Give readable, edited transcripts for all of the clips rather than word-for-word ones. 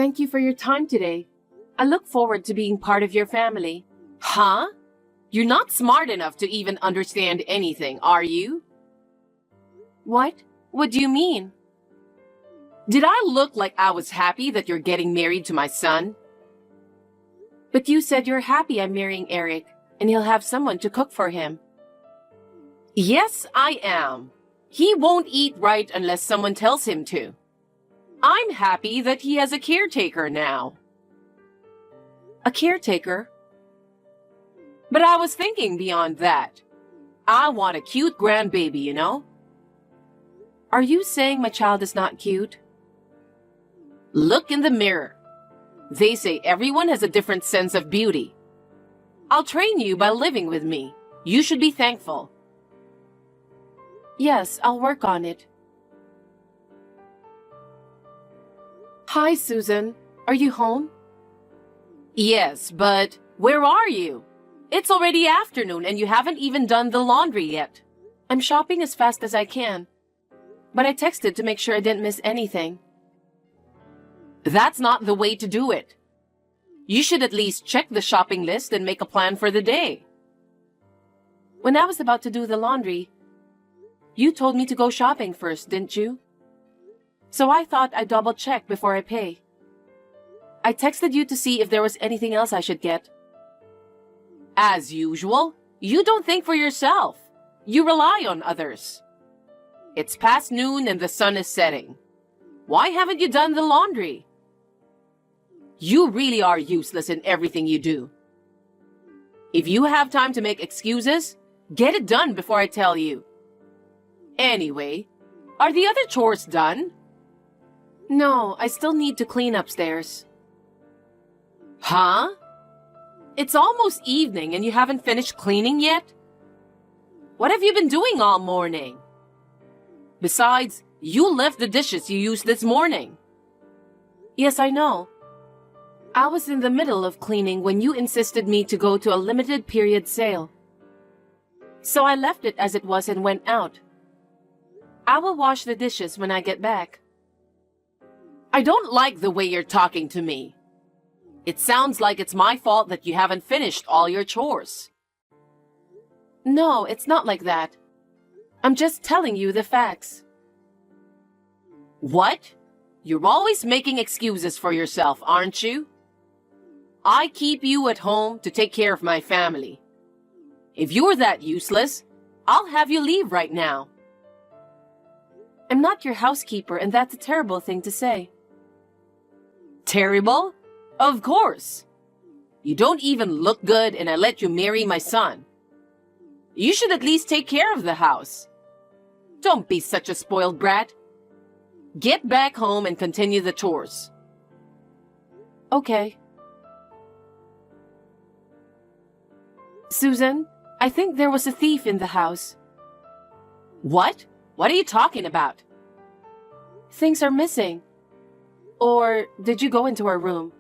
Thank you for your time today. I look forward to being part of your family. Huh? You're not smart enough to even understand anything, are you? What? What do you mean? Did I look like I was happy that you're getting married to my son? But you said you're happy I'm marrying Eric, and he'll have someone to cook for him. Yes, I am. He won't eat right unless someone tells him to. I'm happy that he has a caretaker now. A caretaker? But I was thinking beyond that. I want a cute grandbaby, you know? Are you saying my child is not cute? Look in the mirror. They say everyone has a different sense of beauty. I'll train you by living with me. You should be thankful. Yes, I'll work on it. Hi, Susan. Are you home? Yes, but where are you? It's already afternoon and you haven't even done the laundry yet. I'm shopping as fast as I can. But I texted to make sure I didn't miss anything. That's not the way to do it. You should at least check the shopping list and make a plan for the day. When I was about to do the laundry, you told me to go shopping first, didn't you? So I thought I'd double check before I pay. I texted you to see if there was anything else I should get. As usual, you don't think for yourself. You rely on others. It's past noon and the sun is setting. Why haven't you done the laundry? You really are useless in everything you do. If you have time to make excuses, get it done before I tell you. Anyway, are the other chores done? No, I still need to clean upstairs. Huh? It's almost evening and you haven't finished cleaning yet? What have you been doing all morning? Besides, you left the dishes you used this morning. Yes, I know. I was in the middle of cleaning when you insisted me to go to a limited period sale. So I left it as it was and went out. I will wash the dishes when I get back. I don't like the way you're talking to me. It sounds like it's my fault that you haven't finished all your chores. No, it's not like that. I'm just telling you the facts. What? You're always making excuses for yourself, aren't you? I keep you at home to take care of my family. If you're that useless, I'll have you leave right now. I'm not your housekeeper, and that's a terrible thing to say. Terrible? Of course. You don't even look good and I let you marry my son. You should at least take care of the house. Don't be such a spoiled brat. Get back home and continue the chores. Okay. Susan, I think there was a thief in the house. What? What are you talking about? Things are missing. Or did you go into her room?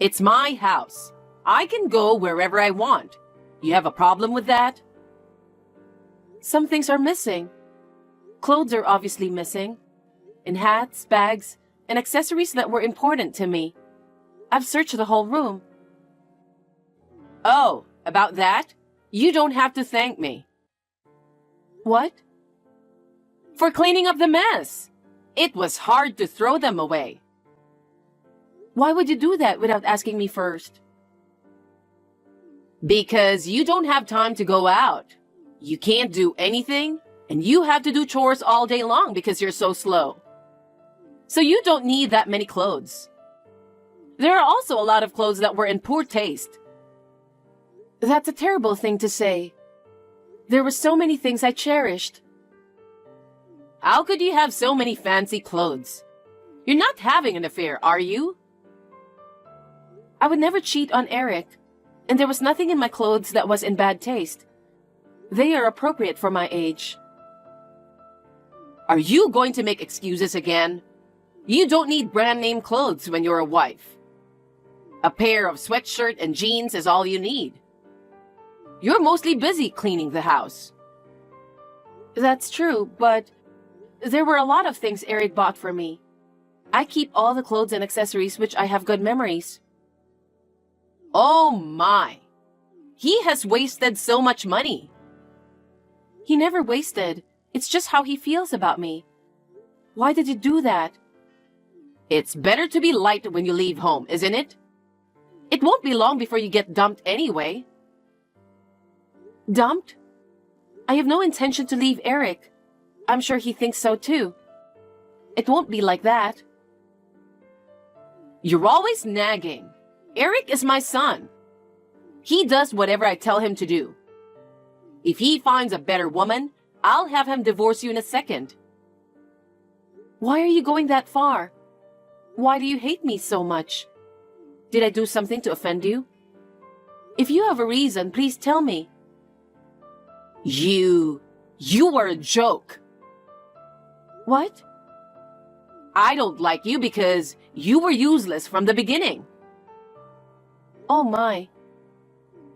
It's my house. I can go wherever I want. You have a problem with that? Some things are missing. Clothes are obviously missing. And hats, bags, and accessories that were important to me. I've searched the whole room. Oh, about that? You don't have to thank me. What? For cleaning up the mess. It was hard to throw them away. Why would you do that without asking me first? Because you don't have time to go out. You can't do anything, and you have to do chores all day long because you're so slow. So you don't need that many clothes. There are also a lot of clothes that were in poor taste. That's a terrible thing to say. There were so many things I cherished. How could you have so many fancy clothes? You're not having an affair, are you? I would never cheat on Eric, and there was nothing in my clothes that was in bad taste. They are appropriate for my age. Are you going to make excuses again? You don't need brand name clothes when you're a wife. A pair of sweatshirt and jeans is all you need. You're mostly busy cleaning the house. That's true, but there were a lot of things Eric bought for me. I keep all the clothes and accessories which I have good memories. Oh my! He has wasted so much money. He never wasted. It's just how he feels about me. Why did you do that? It's better to be light when you leave home, isn't it? It won't be long before you get dumped anyway. Dumped? I have no intention to leave Eric. I'm sure he thinks so too. It won't be like that. You're always nagging. Eric is my son. He does whatever I tell him to do. If he finds a better woman, I'll have him divorce you in a second. Why are you going that far? Why do you hate me so much? Did I do something to offend you? If you have a reason, please tell me. You are a joke. What? I don't like you because you were useless from the beginning. Oh my.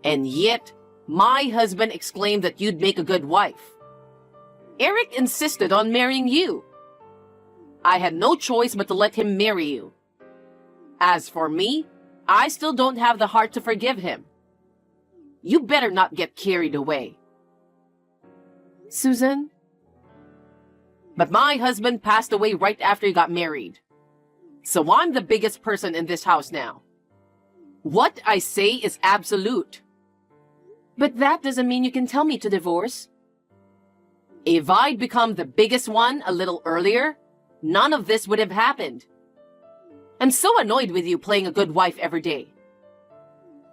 And yet, my husband exclaimed that you'd make a good wife. Eric insisted on marrying you. I had no choice but to let him marry you. As for me, I still don't have the heart to forgive him. You better not get carried away. Susan? But my husband passed away right after he got married. So I'm the biggest person in this house now. What I say is absolute. But that doesn't mean you can tell me to divorce. If I'd become the biggest one a little earlier, none of this would have happened. I'm so annoyed with you playing a good wife every day.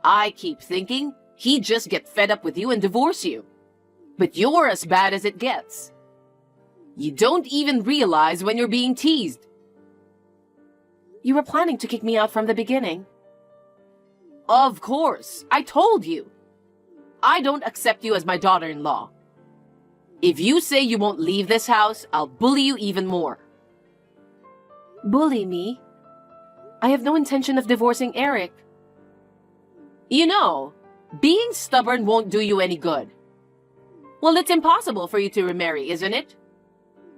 I keep thinking he'd just get fed up with you and divorce you. But you're as bad as it gets. You don't even realize when you're being teased. You were planning to kick me out from the beginning. Of course, I told you. I don't accept you as my daughter-in-law. If you say you won't leave this house, I'll bully you even more. Bully me? I have no intention of divorcing Eric. You know, being stubborn won't do you any good. Well, it's impossible for you to remarry, isn't it?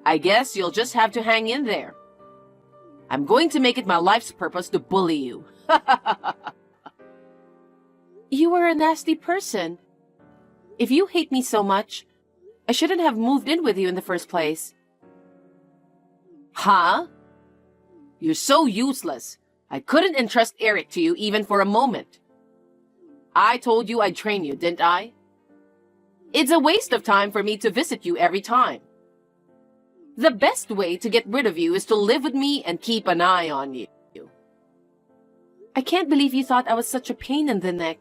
I guess you'll just have to hang in there. I'm going to make it my life's purpose to bully you. You were a nasty person. If you hate me so much, I shouldn't have moved in with you in the first place. Huh? You're so useless. I couldn't entrust Eric to you even for a moment. I told you I'd train you, didn't I? It's a waste of time for me to visit you every time. The best way to get rid of you is to live with me and keep an eye on you. I can't believe you thought I was such a pain in the neck.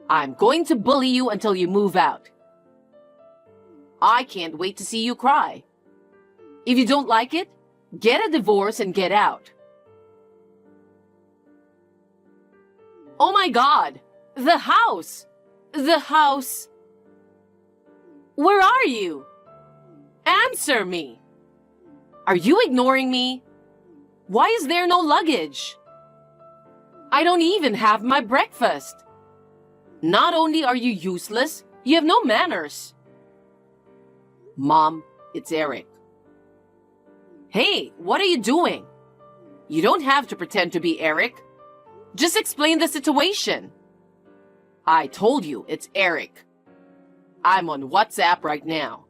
I'm going to bully you until you move out. I can't wait to see you cry. If you don't like it, get a divorce and get out. Oh my God! The house! The house! Where are you? Answer me! Are you ignoring me? Why is there no luggage? I don't even have my breakfast. Not only are you useless, you have no manners. Mom, it's Eric. Hey, what are you doing? You don't have to pretend to be Eric. Just explain the situation. I told you it's Eric. I'm on WhatsApp right now.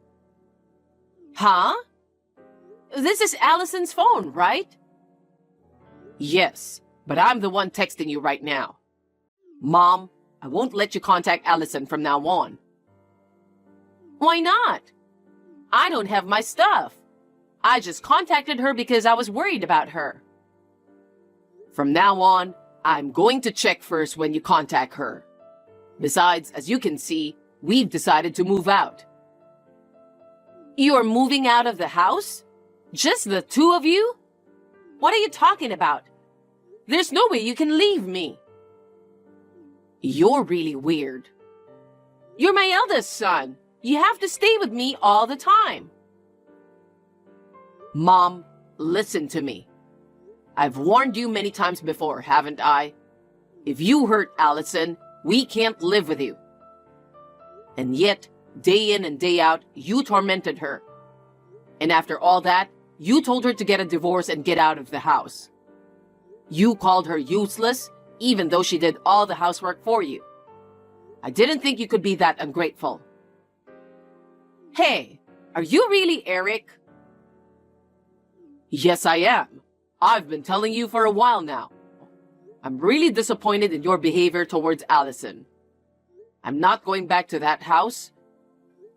Huh? This is Allison's phone, right? Yes, but I'm the one texting you right now. Mom, I won't let you contact Allison from now on. Why not? I don't have my stuff. I just contacted her because I was worried about her. From now on, I'm going to check first when you contact her. Besides, as you can see, we've decided to move out. You're moving out of the house? Just the two of you? What are you talking about? There's no way you can leave me. You're really weird. You're my eldest son. You have to stay with me all the time. Mom, listen to me. I've warned you many times before, haven't I? If you hurt Allison, we can't live with you. And yet, day in and day out, you tormented her. And after all that, You told her to get a divorce and get out of the house. You called her useless, even though she did all the housework for you. I didn't think you could be that ungrateful. Hey, are you really Eric? Yes, I am. I've been telling you for a while now. I'm really disappointed in your behavior towards Allison. I'm not going back to that house.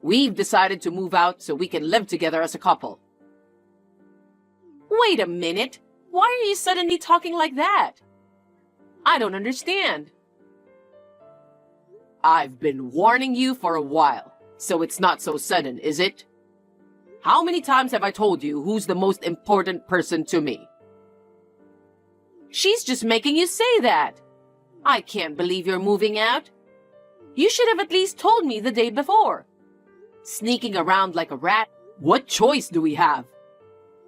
We've decided to move out so we can live together as a couple. Wait a minute. Why are you suddenly talking like that? I don't understand. I've been warning you for a while, so it's not so sudden, is it? How many times have I told you who's the most important person to me? She's just making you say that. I can't believe you're moving out. You should have at least told me the day before. Sneaking around like a rat. What choice do we have?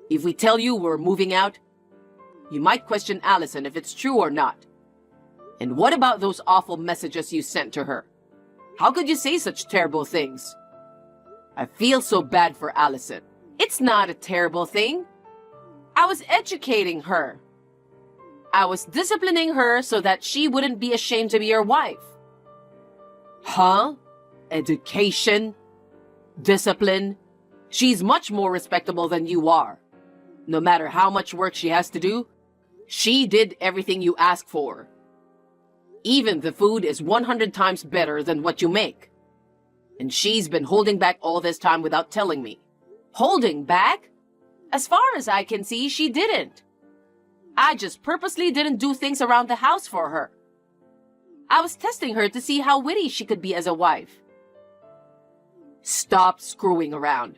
If we tell you we're moving out, you might question Allison if it's true or not. And what about those awful messages you sent to her? How could you say such terrible things? I feel so bad for Allison. It's not a terrible thing. I was educating her. I was disciplining her so that she wouldn't be ashamed to be your wife. Huh? Education? Discipline? She's much more respectable than you are. No matter how much work she has to do, she did everything you asked for. Even the food is 100 times better than what you make. And she's been holding back all this time without telling me. Holding back? As far as I can see, she didn't. I just purposely didn't do things around the house for her. I was testing her to see how witty she could be as a wife. Stop screwing around.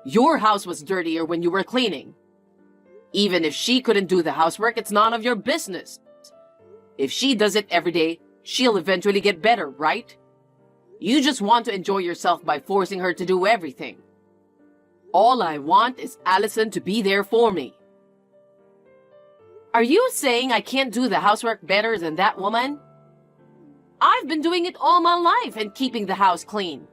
Your house was dirtier when you were cleaning. Even if she couldn't do the housework, it's none of your business. If she does it every day, she'll eventually get better, right? You just want to enjoy yourself by forcing her to do everything. All I want is Allison to be there for me. Are you saying I can't do the housework better than that woman? I've been doing it all my life and keeping the house clean.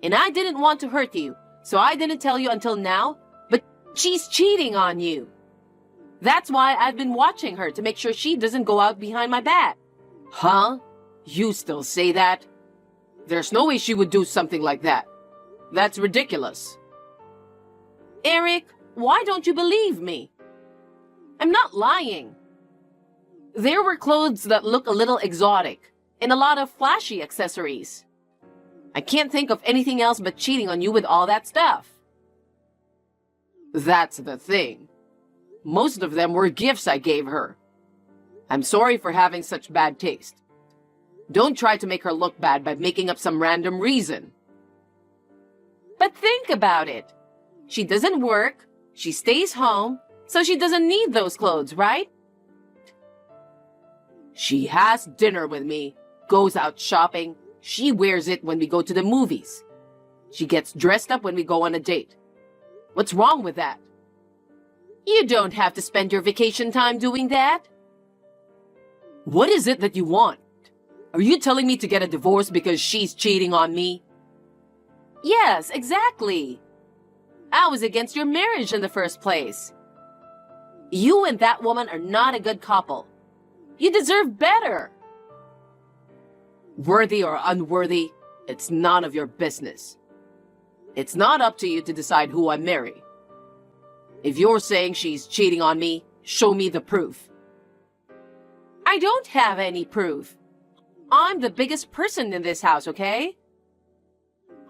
And I didn't want to hurt you, so I didn't tell you until now, but she's cheating on you. That's why I've been watching her to make sure she doesn't go out behind my back. Huh? You still say that? There's no way she would do something like that. That's ridiculous. Eric, why don't you believe me? I'm not lying. There were clothes that look a little exotic and a lot of flashy accessories. I can't think of anything else but cheating on you with all that stuff. That's the thing. Most of them were gifts I gave her. I'm sorry for having such bad taste. Don't try to make her look bad by making up some random reason. But think about it. She doesn't work, she stays home, so she doesn't need those clothes, right? She has dinner with me, goes out shopping, she wears it when we go to the movies. She gets dressed up when we go on a date. What's wrong with that? You don't have to spend your vacation time doing that. What is it that you want? Are you telling me to get a divorce because she's cheating on me? Yes, exactly. I was against your marriage in the first place. You and that woman are not a good couple. You deserve better. Worthy or unworthy, it's none of your business. It's not up to you to decide who I marry. If you're saying she's cheating on me, show me the proof. I don't have any proof. I'm the biggest person in this house, okay?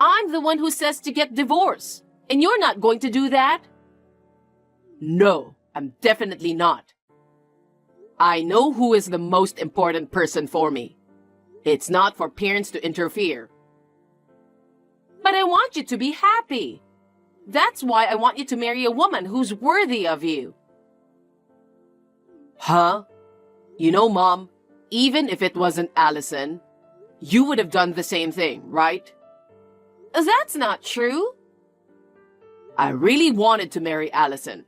I'm the one who says to get divorced, and you're not going to do that? No, I'm definitely not. I know who is the most important person for me. It's not for parents to interfere. But I want you to be happy. That's why I want you to marry a woman who's worthy of you. Huh? You know, Mom, even if it wasn't Allison, you would have done the same thing, right? That's not true. I really wanted to marry Allison.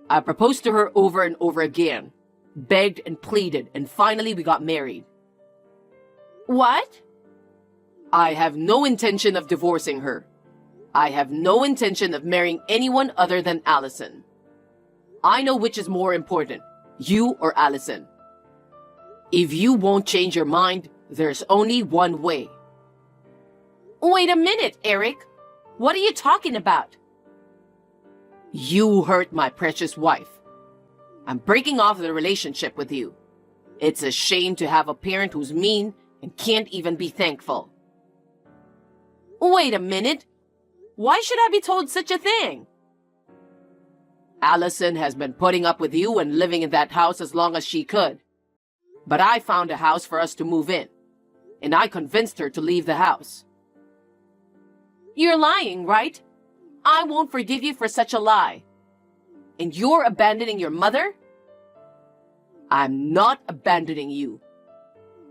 I proposed to her over and over again, begged and pleaded, and finally we got married. What? I have no intention of divorcing her. I have no intention of marrying anyone other than Allison. I know which is more important, you or Allison. If you won't change your mind, there's only one way. Wait a minute, Eric. What are you talking about? You hurt my precious wife. I'm breaking off the relationship with you. It's a shame to have a parent who's mean and can't even be thankful. Wait a minute. Why should I be told such a thing? Allison has been putting up with you and living in that house as long as she could. But I found a house for us to move in, and I convinced her to leave the house. You're lying, right? I won't forgive you for such a lie. And you're abandoning your mother? I'm not abandoning you.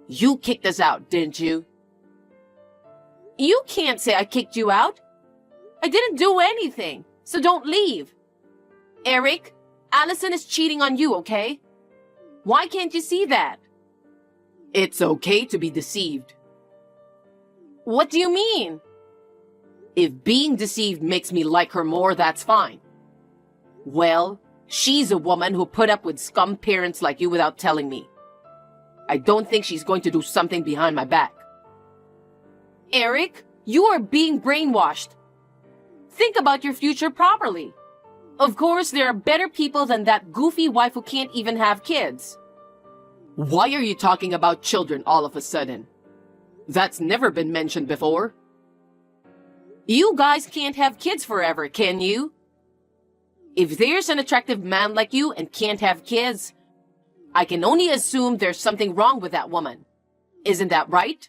You kicked us out, didn't you? You can't say I kicked you out. I didn't do anything, so don't leave. Eric, Allison is cheating on you, okay? Why can't you see that? It's okay to be deceived. What do you mean? If being deceived makes me like her more, that's fine. Well, she's a woman who put up with scum parents like you without telling me. I don't think she's going to do something behind my back. Eric, you are being brainwashed. Think about your future properly. Of course, there are better people than that goofy wife who can't even have kids. Why are you talking about children all of a sudden? That's never been mentioned before. You guys can't have kids forever, can you? If there's an attractive man like you and can't have kids, I can only assume there's something wrong with that woman. Isn't that right?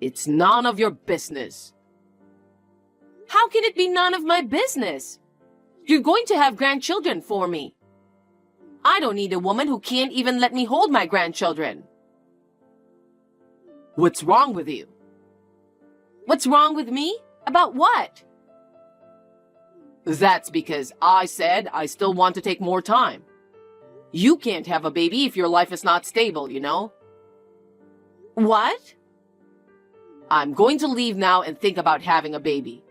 It's none of your business. How can it be none of my business? You're going to have grandchildren for me. I don't need a woman who can't even let me hold my grandchildren. What's wrong with you? What's wrong with me? About what? That's because I said I still want to take more time. You can't have a baby if your life is not stable, you know? What? I'm going to leave now and think about having a baby.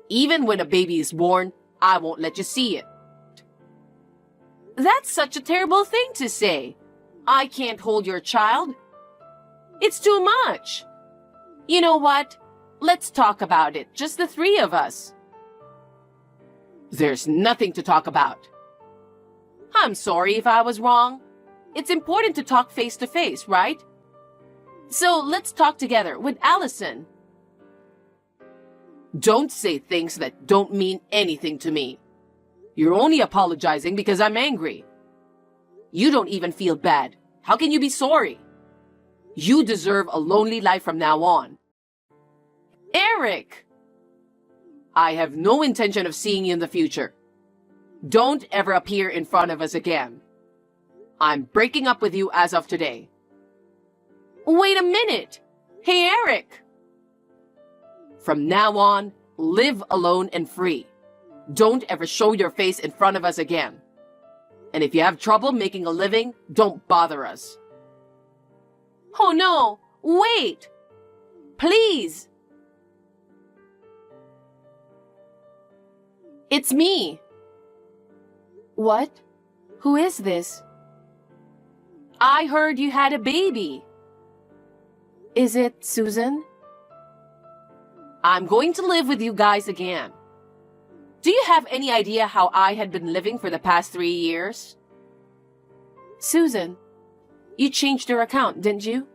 Even when a baby is born, I won't let you see it. That's such a terrible thing to say. I can't hold your child. It's too much. You know what? Let's talk about it, just the three of us. There's nothing to talk about. I'm sorry if I was wrong. It's important to talk face to face, right? So let's talk together with Allison. Don't say things that don't mean anything to me. You're only apologizing because I'm angry. You don't even feel bad. How can you be sorry? You deserve a lonely life from now on. Eric! I have no intention of seeing you in the future. Don't ever appear in front of us again. I'm breaking up with you as of today. Wait a minute! Hey, Eric! From now on, live alone and free. Don't ever show your face in front of us again. And if you have trouble making a living, don't bother us. Oh no! Wait! Please! It's me. What? Who is this? I heard you had a baby. Is it Susan? I'm going to live with you guys again. Do you have any idea how I had been living for the past 3 years? Susan, you changed your account, didn't you?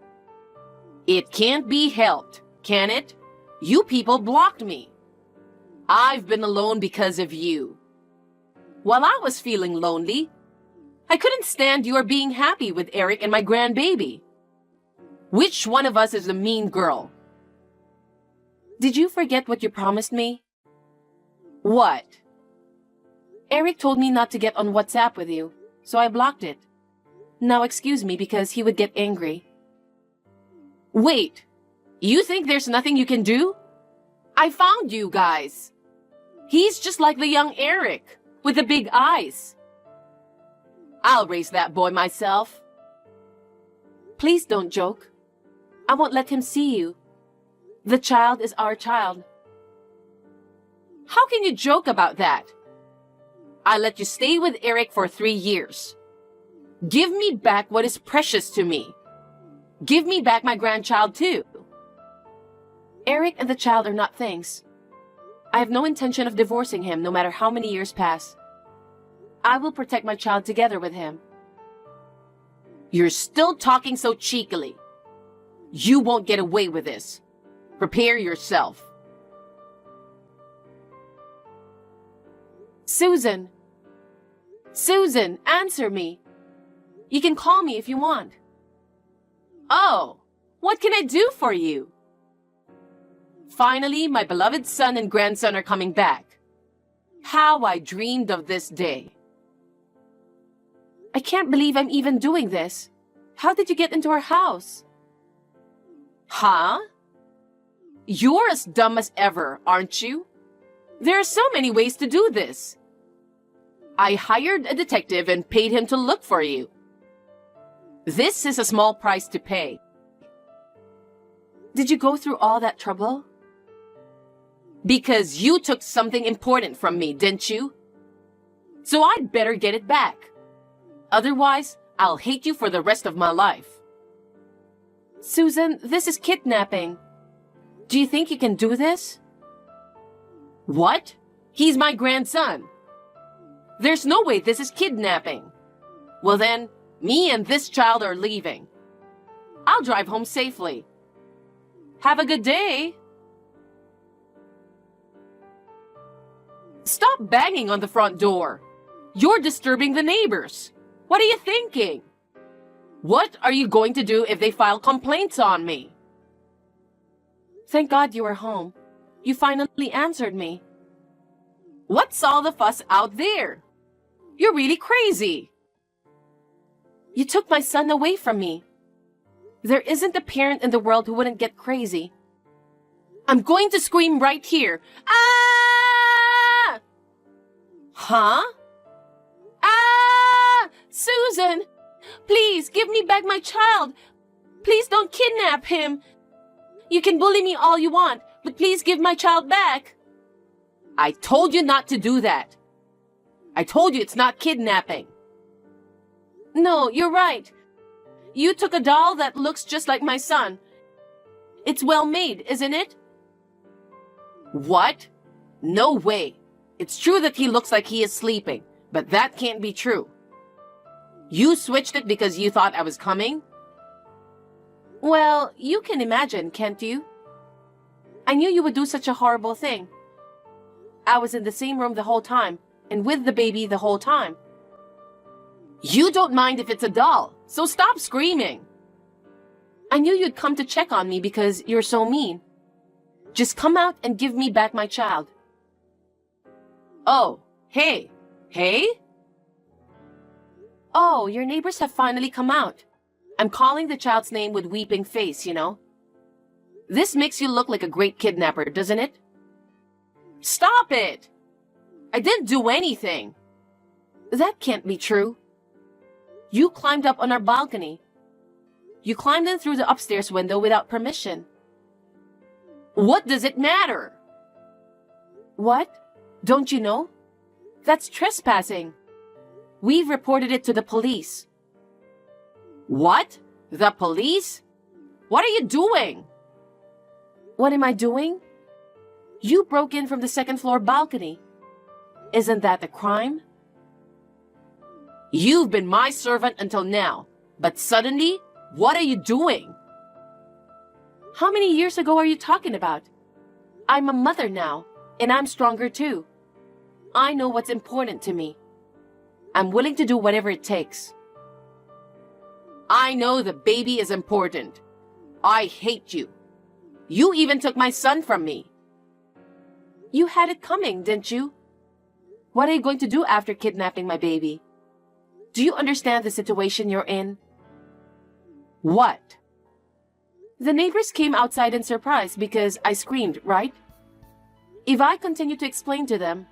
It can't be helped, can it? You people blocked me. I've been alone because of you. While I was feeling lonely, I couldn't stand your being happy with Eric and my grandbaby. Which one of us is the mean girl? Did you forget what you promised me? What? Eric told me not to get on WhatsApp with you, so I blocked it. Now excuse me because he would get angry. Wait, you think there's nothing you can do? I found you guys. He's just like the young Eric, with the big eyes. I'll raise that boy myself. Please don't joke. I won't let him see you. The child is our child, How can you joke about that? I let you stay with Eric for 3 years. Give me back what is precious to me. Give me back my grandchild too. Eric and the child are not things. I have no intention of divorcing him no matter how many years pass. I will protect my child together with him. You're still talking so cheekily. You won't get away with this. Prepare yourself. Susan! Susan, answer me. You can call me if you want. Oh, what can I do for you? Finally, my beloved son and grandson are coming back. How I dreamed of this day. I can't believe I'm even doing this. How did you get into our house? Huh? You're as dumb as ever, aren't you? There are so many ways to do this. I hired a detective and paid him to look for you. This is a small price to pay. Did you go through all that trouble? Because you took something important from me, didn't you? So I'd better get it back. Otherwise, I'll hate you for the rest of my life. Susan, this is kidnapping. Do you think you can do this? What? He's my grandson. There's no way this is kidnapping. Well then, me and this child are leaving. I'll drive home safely. Have a good day. Stop banging on the front door. You're disturbing the neighbors. What are you thinking? What are you going to do if they file complaints on me? Thank God you are home. You finally answered me. What's all the fuss out there? You're really crazy. You took my son away from me. There isn't a parent in the world who wouldn't get crazy. I'm going to scream right here. Ah! Huh? Ah! Susan! Please, give me back my child. Please don't kidnap him. You can bully me all you want, but please give my child back. I told you not to do that. I told you it's not kidnapping. No, you're right. You took a doll that looks just like my son. It's well made, isn't it? What? No way. It's true that he looks like he is sleeping, but that can't be true. You switched it because you thought I was coming? Well, you can imagine, can't you? I knew you would do such a horrible thing. I was in the same room the whole time, and with the baby the whole time. You don't mind if it's a doll, so stop screaming. I knew you'd come to check on me because you're so mean. Just come out and give me back my child. Oh, hey. Hey? Oh, your neighbors have finally come out. I'm calling the child's name with weeping face, you know. This makes you look like a great kidnapper, doesn't it? Stop it! I didn't do anything. That can't be true. You climbed up on our balcony. You climbed in through the upstairs window without permission. What does it matter? What? Don't you know? That's trespassing. We've reported it to the police. What? The police? What are you doing? What am I doing? You broke in from the second floor balcony. Isn't that a crime? You've been my servant until now, but suddenly, what are you doing? How many years ago are you talking about? I'm a mother now, and I'm stronger too. I know what's important to me. I'm willing to do whatever it takes. I know the baby is important. I hate you. You even took my son from me. You had it coming, didn't you? What are you going to do after kidnapping my baby? Do you understand the situation you're in? What? The neighbors came outside in surprise because I screamed, right? If I continue to explain to them,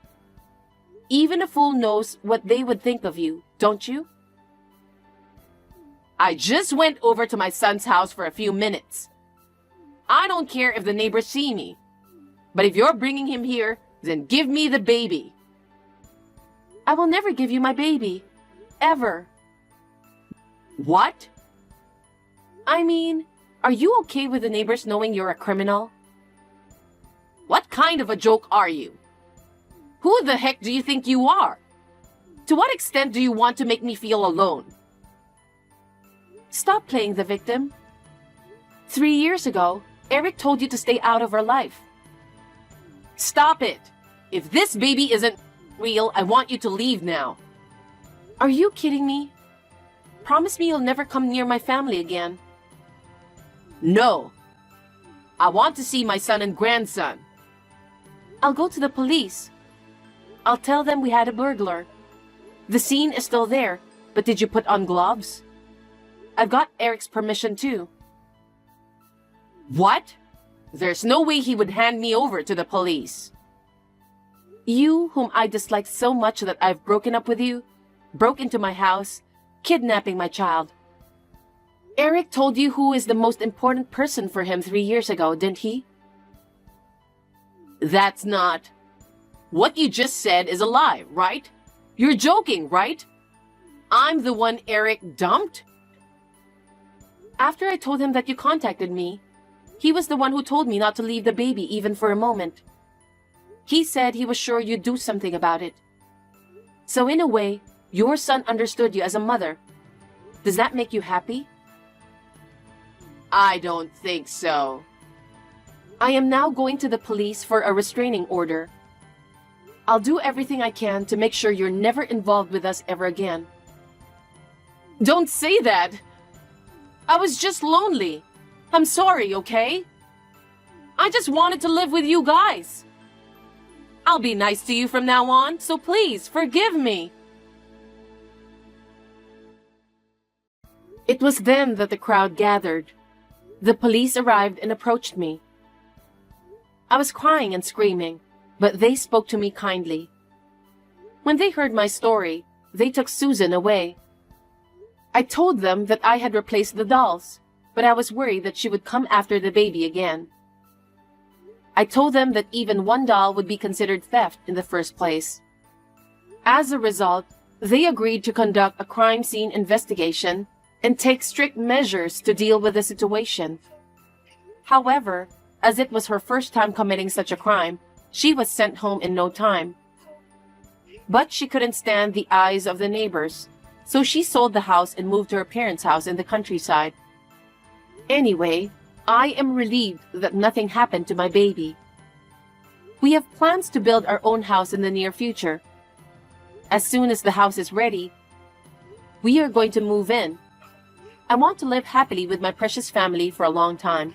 even a fool knows what they would think of you, don't you? I just went over to my son's house for a few minutes. I don't care if the neighbors see me. But if you're bringing him here, Then give me the baby. I will never give you my baby. Ever. What? I mean, are you okay with the neighbors knowing you're a criminal? What kind of a joke are you? Who the heck do you think you are? To what extent do you want to make me feel alone? Stop playing the victim. 3 years ago, Eric told you to stay out of our life. Stop it! If this baby isn't real, I want you to leave now. Are you kidding me? Promise me you'll never come near my family again. No. I want to see my son and grandson. I'll go to the police. I'll tell them we had a burglar. The scene is still there, but did you put on gloves? I've got Eric's permission too. What? There's no way he would hand me over to the police. You, whom I dislike so much that I've broken up with you, broke into my house, kidnapping my child. Eric told you who is the most important person for him 3 years ago, didn't he? That's not... What you just said is a lie, right? You're joking, right? I'm the one Eric dumped? After I told him that you contacted me, he was the one who told me not to leave the baby even for a moment. He said he was sure you'd do something about it. So in a way, your son understood you as a mother. Does that make you happy? I don't think so. I am now going to the police for a restraining order. I'll do everything I can to make sure you're never involved with us ever again. Don't say that! I was just lonely. I'm sorry, okay? I just wanted to live with you guys. I'll be nice to you from now on, so please forgive me. It was then that the crowd gathered. The police arrived and approached me. I was crying and screaming, but they spoke to me kindly. When they heard my story, they took Susan away. I told them that I had replaced the dolls, but I was worried that she would come after the baby again. I told them that even one doll would be considered theft in the first place. As a result, they agreed to conduct a crime scene investigation and take strict measures to deal with the situation. However, as it was her first time committing such a crime, she was sent home in no time. But she couldn't stand the eyes of the neighbors, so she sold the house and moved to her parents' house in the countryside. Anyway, I am relieved that nothing happened to my baby. We have plans to build our own house in the near future. As soon as the house is ready, we are going to move in. I want to live happily with my precious family for a long time.